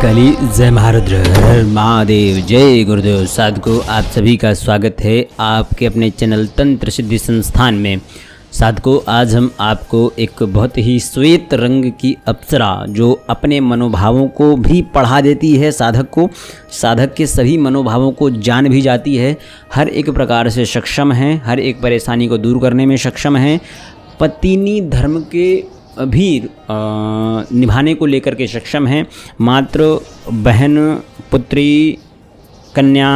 महाकाली, जय महारुद्र, हर महादेव, जय गुरुदेव। साधकों, आप सभी का स्वागत है आपके अपने चैनल तंत्र सिद्धि संस्थान में। साधकों, आज हम आपको एक बहुत ही श्वेत रंग की अप्सरा जो अपने मनोभावों को भी पढ़ा देती है, साधक के सभी मनोभावों को जान भी जाती है, हर एक प्रकार से सक्षम है, हर एक परेशानी को दूर करने में सक्षम है, पत्नी धर्म के भी निभाने को लेकर के सक्षम हैं, मात्र बहन, पुत्री, कन्या,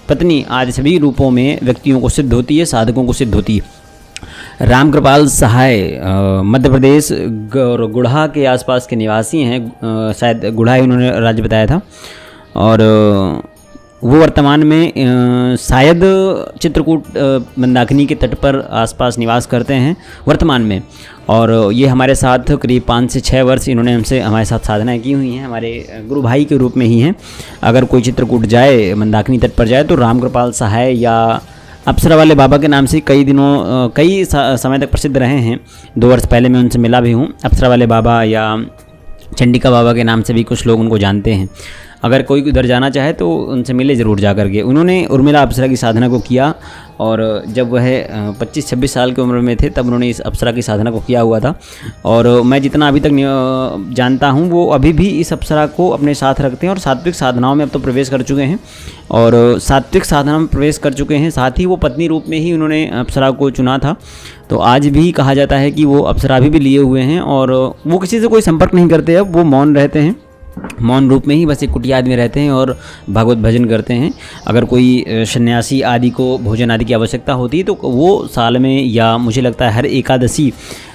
पत्नी आदि सभी रूपों में व्यक्तियों को सिद्ध होती है, साधकों को सिद्ध होती है। रामकृपाल सहाय मध्य प्रदेश गुढ़ा के आसपास के निवासी हैं, शायद गुढ़ा ही उन्होंने राज्य बताया था, और वो वर्तमान में शायद चित्रकूट मंदाकिनी के तट पर आसपास निवास करते हैं वर्तमान में। और ये हमारे साथ करीब 5 से 6 वर्ष इन्होंने हमारे साथ साधनाएं की हुई हैं, हमारे गुरु भाई के रूप में ही हैं। अगर कोई चित्रकूट जाए, मंदाकिनी तट पर जाए, तो रामकृपाल सहाय या अप्सरा वाले बाबा के नाम से कई समय तक प्रसिद्ध रहे हैं। 2 वर्ष पहले मैं उनसे मिला भी हूँ। अप्सरा वाले बाबा या चंडिका बाबा के नाम से भी कुछ लोग उनको जानते हैं। अगर कोई उधर जाना चाहे तो उनसे मिले ज़रूर जा करके। उन्होंने उर्मिला अप्सरा की साधना को किया, और जब वह 25-26 साल की उम्र में थे तब उन्होंने इस अप्सरा की साधना को किया हुआ था। और मैं जितना अभी तक जानता हूँ, वो अभी भी इस अप्सरा को अपने साथ रखते हैं और सात्विक साधनाओं में अब तो प्रवेश कर चुके हैं, और सात्विक साधना में प्रवेश कर चुके हैं। साथ ही वो पत्नी रूप में ही उन्होंने अप्सरा को चुना था। तो आज भी कहा जाता है कि वो अप्सरा अभी भी लिए हुए हैं, और वो किसी से कोई संपर्क नहीं करते, अब वो मौन रहते हैं, मौन रूप में ही बस एक कुटिया में रहते हैं और भागवत भजन करते हैं। अगर कोई सन्यासी आदि को भोजन आदि की आवश्यकता होती है तो वो साल में, या मुझे लगता है हर एकादशी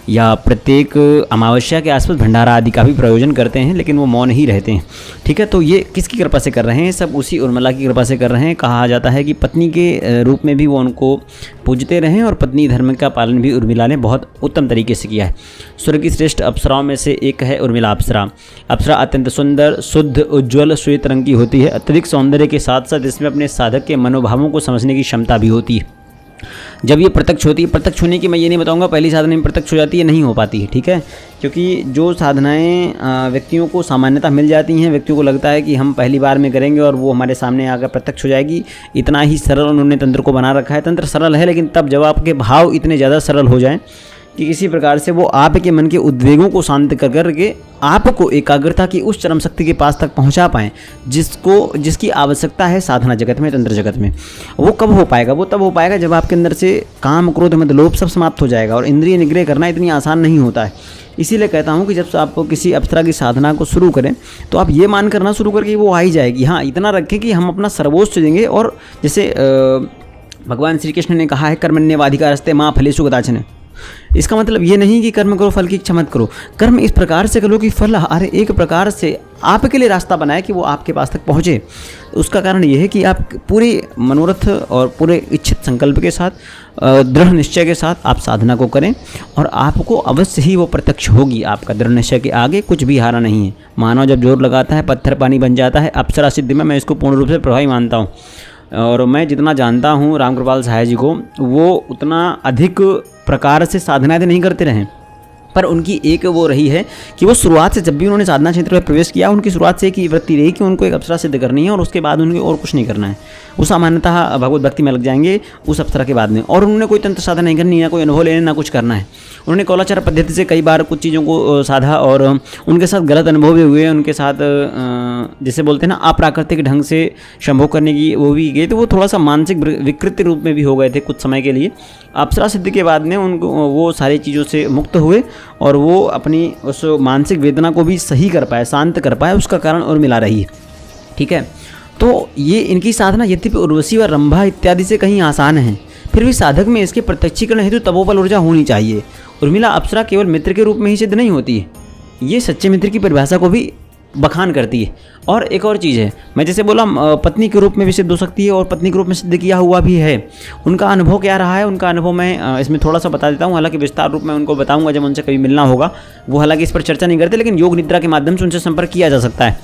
या प्रत्येक अमावस्या के आसपास भंडारा आदि का भी प्रयोजन करते हैं, लेकिन वो मौन ही रहते हैं। ठीक है, तो ये किसकी कृपा से कर रहे हैं? सब उसी उर्मिला की कृपा से कर रहे हैं। कहा जाता है कि पत्नी के रूप में भी वो उनको पूजते रहें, और पत्नी धर्म का पालन भी उर्मिला ने बहुत उत्तम तरीके से किया है। स्वर्ग की श्रेष्ठ अप्सराओं में से एक है उर्मिला अप्सरा। अप्सरा अत्यंत सुंदर, शुद्ध, उज्ज्वल श्वेत रंग की होती है। अत्यधिक सौंदर्य के साथ साथ इसमें अपने साधक के मनोभावों को समझने की क्षमता भी होती है। जब ये प्रत्यक्ष होती है, प्रत्यक्ष होने की मैं ये नहीं बताऊंगा पहली साधना में प्रत्यक्ष हो जाती है, नहीं हो पाती है। ठीक है, क्योंकि जो साधनाएं व्यक्तियों को सामान्यतः मिल जाती हैं, व्यक्तियों को लगता है कि हम पहली बार में करेंगे और वो हमारे सामने आकर प्रत्यक्ष हो जाएगी। इतना ही सरल उन्होंने तंत्र को बना रखा है। तंत्र सरल है, लेकिन तब जब आपके भाव इतने ज़्यादा सरल हो जाएं कि किसी प्रकार से वो आपके मन के उद्वेगों को शांत कर करके आपको एकाग्रता की उस चरम शक्ति के पास तक पहुंचा पाएँ जिसकी आवश्यकता है साधना जगत में, तंत्र जगत में। वो कब हो पाएगा? वो तब हो पाएगा जब आपके अंदर से काम, क्रोध, मद, लोभ सब समाप्त हो जाएगा। और इंद्रिय निग्रह करना इतनी आसान नहीं होता है। इसीलिए कहता हूँ कि जब आप किसी अप्सरा की साधना को शुरू करें तो आप ये मान करना शुरू करके वो आ ही जाएगी। हाँ, इतना रखें कि हम अपना सर्वोच्च देंगे। और जैसे भगवान श्री कृष्ण ने कहा है, कर्मण्येवाधिकारस्ते मा फलेषु कदाचन। इसका मतलब ये नहीं कि कर्म करो, फल की इच्छा मत करो। कर्म इस प्रकार से करो कि फल हर एक प्रकार से आपके लिए रास्ता बनाए कि वो आपके पास तक पहुँचे। उसका कारण ये है कि आप पूरे मनोरथ और पूरे इच्छित संकल्प के साथ, दृढ़ निश्चय के साथ आप साधना को करें, और आपको अवश्य ही वो प्रत्यक्ष होगी। आपका दृढ़ निश्चय के आगे कुछ भी हारा नहीं है। मानव जब जोर लगाता है, पत्थर पानी बन जाता है। अप्सरा सिद्धि में मैं इसको पूर्ण रूप से प्रभावी मानता हूँ, और मैं जितना जानता हूँ रामकृपाल सहाय जी को, वो उतना अधिक प्रकार से साधनाएं नहीं करते रहे, पर उनकी एक वो रही है कि वो शुरुआत से जब भी उन्होंने साधना क्षेत्र में प्रवेश किया, उनकी शुरुआत से एक ही वृत्ति रही कि उनको एक अप्सरा सिद्ध करनी है, और उसके बाद उनको और कुछ नहीं करना है। वो सामान्यतः भगवत भक्ति में लग जाएंगे उस अप्सरा के बाद में, और उन्होंने कोई तंत्र साधना नहीं करनी है, कोई अनुभव लेना, ना कुछ करना है। उन्होंने कौलाचार पद्धति से कई बार कुछ चीज़ों को साधा, और उनके साथ गलत अनुभव भी हुए। उनके साथ जैसे बोलते हैं ना, अप्राकृतिक ढंग से संभोग करने की वो भी गए, तो वो थोड़ा सा मानसिक विकृति रूप में भी हो गए थे कुछ समय के लिए। अप्सरा सिद्धि के बाद में उनको वो सारी चीज़ों से मुक्त हुए, और वो अपनी उस मानसिक वेदना को भी सही कर पाए, शांत कर पाए। उसका कारण और मिला रही है। ठीक है, तो ये इनकी साधना यद्यपि उर्वशी व रंभा इत्यादि से कहीं आसान है, फिर भी साधक में इसके प्रत्यक्षीकरण हेतु तपोबल ऊर्जा होनी चाहिए। उर्मिला अप्सरा केवल मित्र के रूप में ही सिद्ध नहीं होती है, ये सच्चे मित्र की परिभाषा को भी बखान करती है। और एक और चीज़ है, मैं जैसे बोला पत्नी के रूप में भी सिद्ध हो सकती है, और पत्नी के रूप में सिद्ध किया हुआ भी है। उनका अनुभव क्या रहा है, उनका अनुभव मैं इसमें थोड़ा सा बता देता हूँ। हालांकि विस्तार रूप में उनको बताऊँगा जब उनसे कभी मिलना होगा। वो हालांकि इस पर चर्चा नहीं करते, लेकिन योग निद्रा के माध्यम से उनसे संपर्क किया जा सकता है।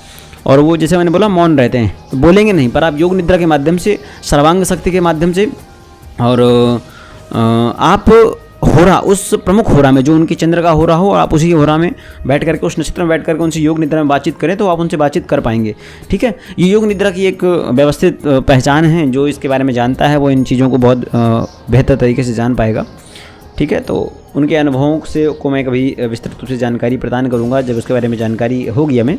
और वो जैसे मैंने बोला मौन रहते हैं, तो बोलेंगे नहीं, पर आप योग निद्रा के माध्यम से, सर्वांग शक्ति के माध्यम से, और आप होरा, उस प्रमुख होरा में जो उनकी चंद्र का होरा हो, और आप उसी होरा में बैठ करके, उस नक्षत्र में बैठ करके उनसे योग निद्रा में बातचीत करें तो आप उनसे बातचीत कर पाएंगे। ठीक है, ये योग निद्रा की एक व्यवस्थित पहचान है। जो इसके बारे में जानता है वो इन चीज़ों को बहुत बेहतर तरीके से जान पाएगा। ठीक है, तो उनके अनुभवों से को मैं कभी विस्तृत रूप से जानकारी प्रदान करूंगा जब उसके बारे में जानकारी होगी हमें।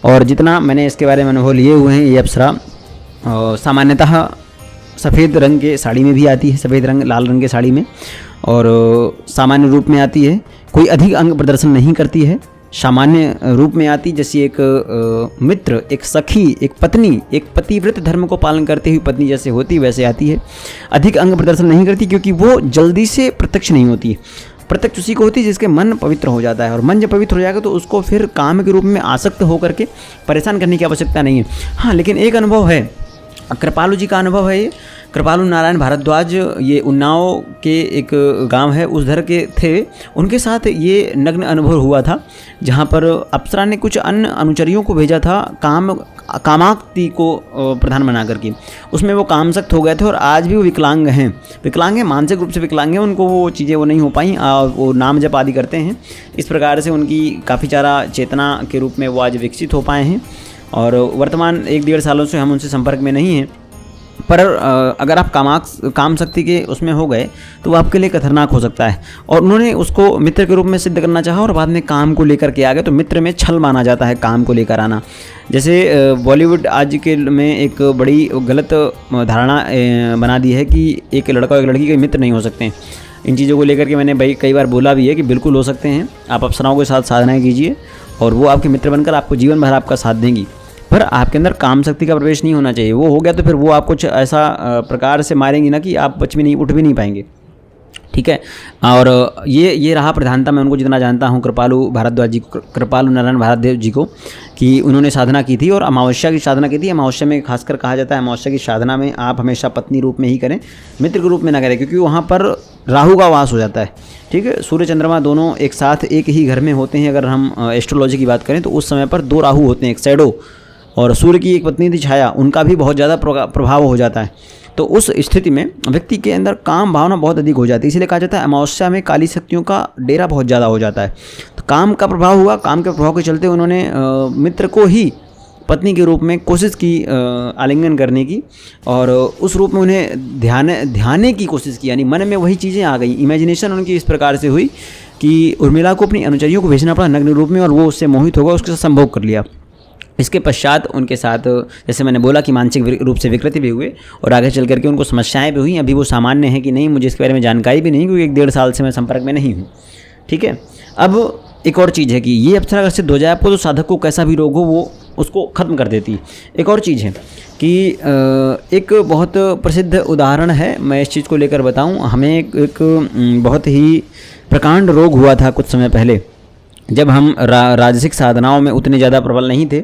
और जितना मैंने इसके बारे में अनुभव लिए हुए हैं, ये अप्सरा सामान्यतः सफ़ेद रंग के साड़ी में भी आती है, सफ़ेद रंग लाल रंग के साड़ी में, और सामान्य रूप में आती है। कोई अधिक अंग प्रदर्शन नहीं करती है, सामान्य रूप में आती, जैसे एक मित्र, एक सखी, एक पत्नी, एक पतिव्रत धर्म को पालन करती हुई पत्नी जैसे होती वैसे आती है। अधिक अंग प्रदर्शन नहीं करती क्योंकि वो जल्दी से प्रत्यक्ष नहीं होती। प्रत्यक्ष उसी को होती है जिसके मन पवित्र हो जाता है, और मन जब पवित्र हो जाएगा तो उसको फिर काम के रूप में आसक्त होकर के परेशान करने की आवश्यकता नहीं है। हाँ, लेकिन एक अनुभव है, कृपालु जी का अनुभव है ये। कृपालु नारायण भारद्वाज, ये उन्नाव के एक गांव है, उस धर के थे। उनके साथ ये नग्न अनुभव हुआ था, जहां पर अप्सरा ने कुछ अन्य अनुचरियों को भेजा था कामाक्ति को प्रधान बना करके। उसमें वो कामसक्त हो गए थे, और आज भी वो विकलांग हैं। विकलांग हैं, मानसिक रूप से विकलांग हैं, उनको वो चीज़ें वो नहीं हो पाई। वो नाम जप आदि करते हैं, इस प्रकार से उनकी काफ़ी सारा चेतना के रूप में वो आज विकसित हो पाए हैं। और वर्तमान 1-1.5 सालों से हम उनसे संपर्क में नहीं हैं। पर अगर आप काम शक्ति के उसमें हो गए तो वो आपके लिए खतरनाक हो सकता है। और उन्होंने उसको मित्र के रूप में सिद्ध करना चाहा, और बाद में काम को लेकर के आ गए। तो मित्र में छल माना जाता है काम को लेकर आना। जैसे बॉलीवुड आज के में एक बड़ी गलत धारणा बना दी है कि एक लड़का और एक लड़की के मित्र नहीं हो सकते। इन चीज़ों को लेकर के मैंने भाई कई बार बोला भी है कि बिल्कुल हो सकते हैं। आप अप्सराओं के साथ साधनाएँ कीजिए और वो आपके मित्र बनकर आपको जीवन भर आपका साथ देंगी। पर आपके अंदर काम शक्ति का प्रवेश नहीं होना चाहिए। वो हो गया तो फिर वो आप कुछ ऐसा प्रकार से मारेंगी ना कि आप बच भी नहीं, उठ भी नहीं पाएंगे। ठीक है, और ये रहा प्रधानता। मैं उनको जितना जानता हूँ, कृपालु भारद्वाज जी को, कृपालु नारायण भारद्वाज जी को, कि उन्होंने साधना की थी और अमावस्या की साधना की थी। अमावस्या में खासकर कहा जाता है अमावस्या की साधना में आप हमेशा पत्नी रूप में ही करें, मित्र के रूप में ना करें, क्योंकि वहाँ पर राहु का वास हो जाता है। ठीक है, सूर्य चंद्रमा दोनों एक साथ एक ही घर में होते हैं। अगर हम एस्ट्रोलॉजी की बात करें तो उस समय पर 2 राहु होते हैं, एक शैडो, और सूर्य की एक पत्नी थी छाया, उनका भी बहुत ज़्यादा प्रभाव हो जाता है। तो उस स्थिति में व्यक्ति के अंदर काम भावना बहुत अधिक हो जाती है। इसलिए कहा जाता है अमावस्या में काली शक्तियों का डेरा बहुत ज़्यादा हो जाता है। तो काम का प्रभाव हुआ, काम के प्रभाव के चलते उन्होंने मित्र को ही पत्नी के रूप में कोशिश की आलिंगन करने की, और उस रूप में उन्हें ध्याने की कोशिश की। यानी मन में वही चीज़ें आ गई, इमेजिनेशन उनकी इस प्रकार से हुई कि उर्मिला को अपनी अनुचरियों को भेजना पड़ा नग्न रूप में, और वो उससे मोहित होगा, उसके साथ संभोग कर लिया। इसके पश्चात उनके साथ, जैसे मैंने बोला कि मानसिक रूप से विकृति भी हुए और आगे चल करके उनको समस्याएं भी हुई। अभी वो सामान्य है कि नहीं, मुझे इसके बारे में जानकारी भी नहीं, क्योंकि 1-1.5 साल से मैं संपर्क में नहीं हूँ। ठीक है, अब एक और चीज़ है कि ये अप्सरा अगर सिद्ध हो जाए आपको, तो साधक को कैसा भी रोग हो वो उसको ख़त्म कर देती है। एक और चीज़ है कि एक बहुत प्रसिद्ध उदाहरण है, मैं इस चीज़ को लेकर बताऊँ। हमें एक बहुत ही प्रकांड रोग हुआ था कुछ समय पहले, जब हम राजसिक साधनाओं में उतने ज़्यादा प्रबल नहीं थे,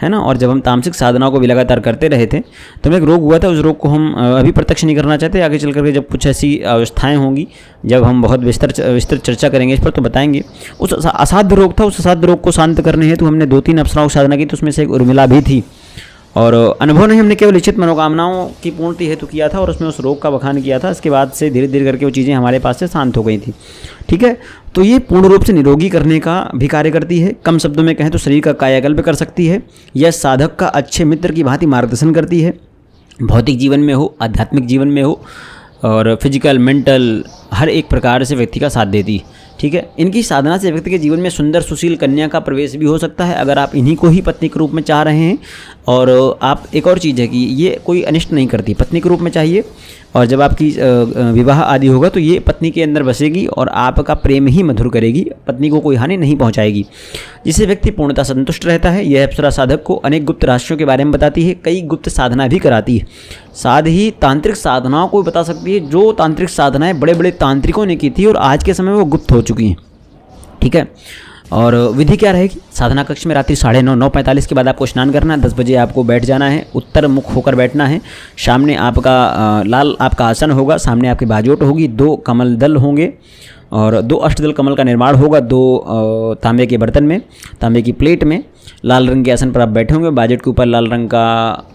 है ना, और जब हम तामसिक साधनाओं को भी लगातार करते रहे थे, तो हमें एक रोग हुआ था। उस रोग को हम अभी प्रत्यक्ष नहीं करना चाहते। आगे चल करके जब कुछ ऐसी अवस्थाएं होंगी, जब हम बहुत विस्तृत चर्चा करेंगे इस पर, तो बताएंगे। उस असाध्य रोग था, उस असाध्य रोग को शांत करने हेतु हमने 2-3 अप्सराओं की साधना की, तो उसमें से एक उर्मिला भी थी। और अनुभव नहीं, हमने केवल इच्छित मनोकामनाओं की पूर्ति हेतु किया था, और उसमें उस रोग का बखान किया था। इसके बाद से धीरे धीरे करके वो चीज़ें हमारे पास से शांत हो गई थी। ठीक है, तो ये पूर्ण रूप से निरोगी करने का भी कार्य करती है। कम शब्दों में कहें तो शरीर का कायाकल्प कर सकती है। यह साधक का अच्छे मित्र की भांति मार्गदर्शन करती है, भौतिक जीवन में हो, आध्यात्मिक जीवन में हो, और फिजिकल, मेंटल, हर एक प्रकार से व्यक्ति का साथ देती है। ठीक है, इनकी साधना से व्यक्ति के जीवन में सुंदर सुशील कन्या का प्रवेश भी हो सकता है, अगर आप इन्हीं को ही पत्नी के रूप में चाह रहे हैं। और आप, एक और चीज़ है कि ये कोई अनिष्ट नहीं करती, पत्नी के रूप में चाहिए, और जब आपकी विवाह आदि होगा तो ये पत्नी के अंदर बसेगी और आपका प्रेम ही मधुर करेगी, पत्नी को कोई हानि नहीं पहुंचाएगी, जिससे व्यक्ति पूर्णतः संतुष्ट रहता है। यह अप्सरा साधक को अनेक गुप्त राशियों के बारे में बताती है, कई गुप्त साधना भी कराती है। साथ ही तांत्रिक साधनाओं को भी बता सकती है, जो तांत्रिक साधनाएं बड़े बड़े तांत्रिकों ने की थी और आज के समय में वो गुप्त हो चुकी हैं। ठीक है, और विधि क्या रहेगी? साधना कक्ष में रात्रि 9:30 9:45 के बाद आपको स्नान करना है। 10 बजे आपको बैठ जाना है, उत्तर मुख होकर बैठना है। सामने आपका लाल आपका आसन होगा, सामने आपकी बाजोट होगी, 2 कमल दल होंगे और 2 अष्टदल कमल का निर्माण होगा। 2 तांबे के बर्तन में, तांबे की प्लेट में लाल रंग के आसन पर आप बैठे होंगे। बाजोट के ऊपर लाल रंग का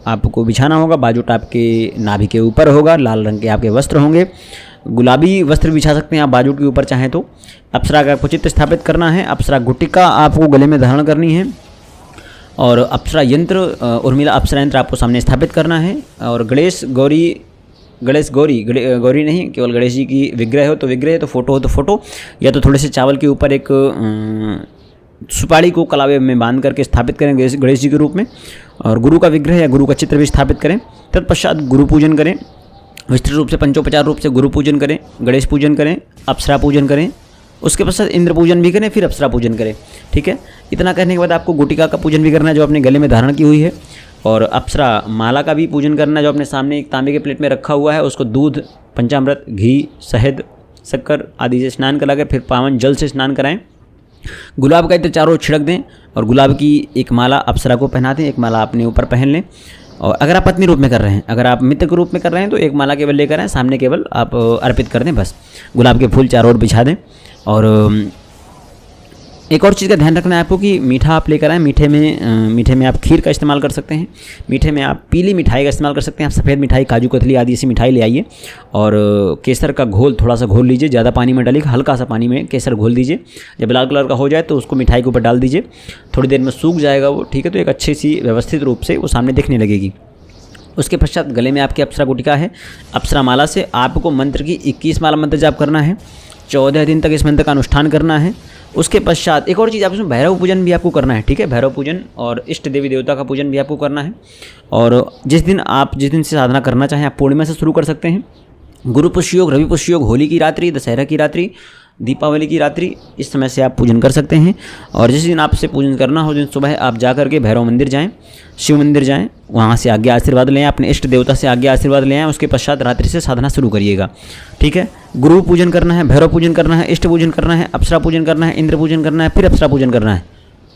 आपको बिछाना होगा, बाजोट आपके नाभि के ऊपर होगा, लाल रंग के आपके वस्त्र होंगे। गुलाबी वस्त्र बिछा सकते हैं आप बाजू के ऊपर चाहें तो। अप्सरा का आपको चित्र स्थापित करना है। अप्सरा गुटिका आपको गले में धारण करनी है और अप्सरा यंत्र उर्मिला अप्सरा यंत्र आपको सामने स्थापित करना है। और गणेश गौरी नहीं, केवल गणेश जी की विग्रह हो तो विग्रह, तो फोटो हो तो फोटो, या तो थोड़े से चावल के ऊपर एक सुपारी को कलावे में बांध करके स्थापित करें गणेश जी के रूप में। और गुरु का विग्रह या गुरु का चित्र भी स्थापित करें। तत्पश्चात गुरु पूजन करें, विस्तृत रूप से पंचोपचार रूप से गुरु पूजन करें, गणेश पूजन करें, अप्सरा पूजन करें, उसके पश्चात इंद्र पूजन भी करें, फिर अप्सरा पूजन करें। ठीक है, इतना करने के बाद आपको गुटिका का पूजन भी करना है जो अपने गले में धारण की हुई है। और अप्सरा माला का भी पूजन करना है जो अपने सामने एक तांबे के प्लेट में रखा हुआ है। उसको दूध, पंचामृत, घी, शहद, शक्कर आदि से स्नान करा कर फिर पावन जल से स्नान कराएं। गुलाब का इत्र चारों ओर छिड़क दें और गुलाब की एक माला अप्सरा को पहना दें, एक माला अपने ऊपर पहन लें। और अगर आप पत्नी रूप में कर रहे हैं, अगर आप मित्र के रूप में कर रहे हैं तो एक माला केवल लेकर आएँ, सामने केवल आप अर्पित कर दें बस। गुलाब के फूल चारों ओर बिछा दें। और एक और चीज़ का ध्यान रखना है आपको कि मीठा आप लेकर आएँ। मीठे में आप खीर का इस्तेमाल कर सकते हैं, मीठे में आप पीली मिठाई का इस्तेमाल कर सकते हैं। आप सफ़ेद मिठाई, काजू कतली आदि ऐसी मिठाई ले आइए। और केसर का घोल थोड़ा सा घोल लीजिए, ज़्यादा पानी में डालिए, हल्का सा पानी में केसर घोल दीजिए। जब लाल कलर का हो जाए तो उसको मिठाई के ऊपर डाल दीजिए, थोड़ी देर में सूख जाएगा वो। ठीक है, तो एक अच्छी सी व्यवस्थित रूप से वो सामने दिखने लगेगी। उसके पश्चात गले में आपकी अप्सरा गुटिका है। अप्सरा माला से आपको मंत्र की 21 माला मंत्र जाप करना है। 14 दिन तक इस मंत्र का अनुष्ठान करना है। उसके पश्चात एक और चीज़, आप इसमें भैरव पूजन भी आपको करना है। ठीक है, भैरव पूजन और इष्ट देवी देवता का पूजन भी आपको करना है। और जिस दिन से साधना करना चाहें आप पूर्णिमा से शुरू कर सकते हैं। गुरु पुष्य योग, रवि पुष्य योग, होली की रात्रि, दशहरा की रात्रि, दीपावली की रात्रि, इस समय से आप पूजन कर सकते हैं। और जिस दिन आपसे पूजन करना हो, दिन सुबह आप जा करके भैरव मंदिर जाएं, शिव मंदिर जाएं, वहाँ से आज्ञा आशीर्वाद लें, अपने इष्ट देवता से आज्ञा आशीर्वाद लें। उसके पश्चात रात्रि से साधना शुरू करिएगा। ठीक है, गुरु पूजन करना है, भैरव पूजन करना है, इष्ट पूजन करना है, अप्सरा पूजन करना है, इंद्र पूजन करना है, फिर अप्सरा पूजन करना है।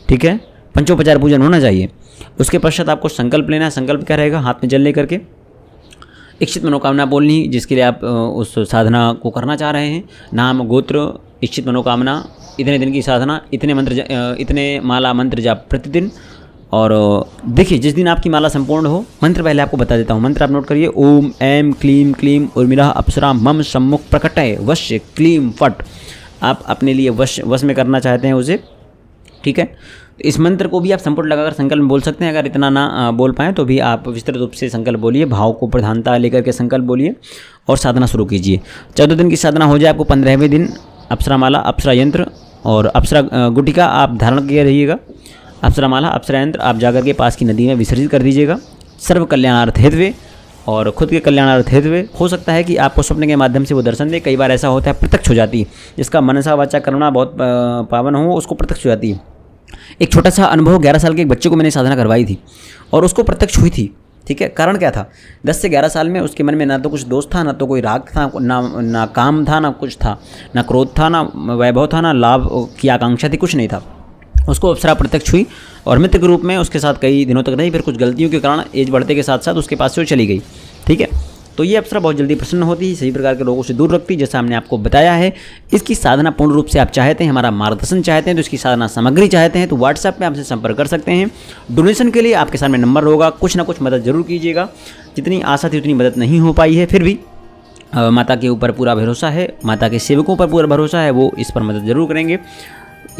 ठीक है, पंचोपचार पूजन होना चाहिए। उसके पश्चात आपको संकल्प लेना है। संकल्प क्या रहेगा? हाथ में जल लेकर के इच्छित मनोकामना बोलनी, जिसके लिए आप उस साधना को करना चाह रहे हैं। नाम, गोत्र, इच्छित मनोकामना, इतने दिन की साधना, इतने माला मंत्र जाप प्रतिदिन। और देखिए, जिस दिन आपकी माला संपूर्ण हो, मंत्र पहले आपको बता देता हूँ। मंत्र आप नोट करिए। ओम ऐं क्लीं क्लीं उर्मिला अप्सरा मम सम्मुख प्रकटय वश्य क्लीं फट। आप अपने लिए वश में करना चाहते हैं उसे। ठीक है, तो इस मंत्र को भी आप संपुट लगाकर संकल्प में बोल सकते हैं। अगर इतना ना बोल पाएँ तो भी आप विस्तृत रूप से संकल्प बोलिए, भाव को प्रधानता लेकर के संकल्प बोलिए और साधना शुरू कीजिए। 14 दिन की साधना हो जाए आपको 15वें दिन अप्सरा माला, अप्सरा यंत्र और अप्सरा गुटिका आप धारण किए रहिएगा। अप्सरा माला, अप्सरा यंत्र आप जाकर के पास की नदी में विसर्जित कर दीजिएगा। सर्व कल्याणार्थ हेतवे और खुद के कल्याणार्थ हेतवे। हो सकता है कि आपको स्वप्न के माध्यम से वो दर्शन दे। कई बार ऐसा होता है प्रत्यक्ष हो जाती है, जिसका मनसा वाचा करुणा बहुत पावन हो, उसको प्रत्यक्ष हो जाती है। एक छोटा सा अनुभव, 11 साल के एक बच्चे को मैंने साधना करवाई थी और उसको प्रत्यक्ष हुई थी। ठीक है, कारण क्या था? 10 से 11 साल में उसके मन में ना तो कुछ दोष था, ना तो कोई राग था, ना काम था, ना कुछ था, ना क्रोध था, ना वैभव था, ना लाभ की आकांक्षा थी, कुछ नहीं था। उसको अप्सरा प्रत्यक्ष हुई और मित्र के रूप में उसके साथ कई दिनों तक रही। फिर कुछ गलतियों के कारण एज बढ़ते के साथ साथ उसके पास से वो चली गई। ठीक है, तो ये अप्सरा बहुत जल्दी प्रसन्न होती है, सभी प्रकार के रोगों से दूर रखती है, जैसा हमने आपको बताया है। इसकी साधना पूर्ण रूप से आप चाहते हैं, हमारा मार्गदर्शन चाहते हैं, तो इसकी साधना सामग्री चाहते हैं तो व्हाट्सएप में आपसे संपर्क कर सकते हैं। डोनेशन के लिए आपके सामने नंबर होगा, कुछ ना कुछ मदद जरूर कीजिएगा। जितनी आशा थी उतनी मदद नहीं हो पाई है, फिर भी माता के ऊपर पूरा भरोसा है, माता के सेवकों पर पूरा भरोसा है, वो इस पर मदद जरूर करेंगे।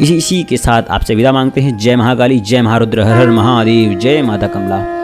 इसी के साथ आपसे विदा मांगते हैं। जय महाकाली, जय महारुद्र, हर हर महादेव, जय माता कमला।